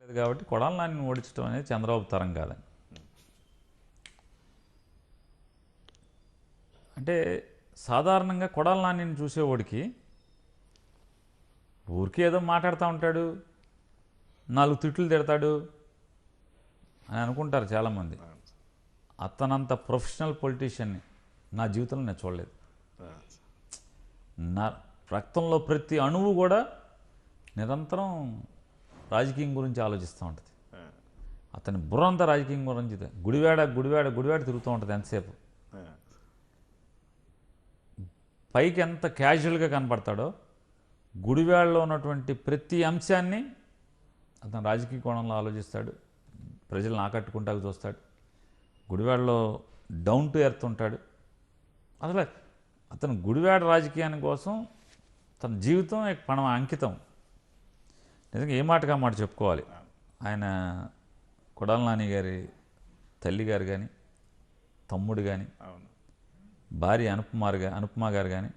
కాబట్టి కొడాలి నానిని ఓడించడం అనేది చంద్రబాబు తరం కాదని. అంటే సాధారణంగా కొడాలి నానిని చూసేవాడికి ఊరికే ఏదో మాట్లాడుతూ ఉంటాడు, 4 తిట్లు తిడతాడు అని అనుకుంటారు చాలామంది. అతనంత ప్రొఫెషనల్ పొలిటీషియన్ని నా జీవితంలో నేను చూడలేదు. నా రక్తంలో ప్రతి అణువు కూడా నిరంతరం రాజకీయం గురించి ఆలోచిస్తూ ఉంటుంది. అతని బుర్ర అంతా రాజకీయం గురించి, గుడివాడ గుడివాడ గుడివాడ తిరుగుతూ ఉంటుంది ఎంతసేపు. పైకి ఎంత క్యాజువల్గా కనపడతాడో గుడివాడలో ఉన్నటువంటి ప్రతి అంశాన్ని అతను రాజకీయ కోణంలో ఆలోచిస్తాడు, ప్రజలను ఆకట్టుకుంటాకు చూస్తాడు, గుడివాడలో డౌన్ టు ఎర్త్ ఉంటాడు. అసలు అతను గుడివాడ రాజకీయాని కోసం తన జీవితం పణం అంకితం. నిజంగా ఏ మాటగా మాట చెప్పుకోవాలి. ఆయన కొడాలి నాని గారి తల్లి గారు కానీ, తమ్ముడు కానీ, భార్య అనుపమ గారు కానీ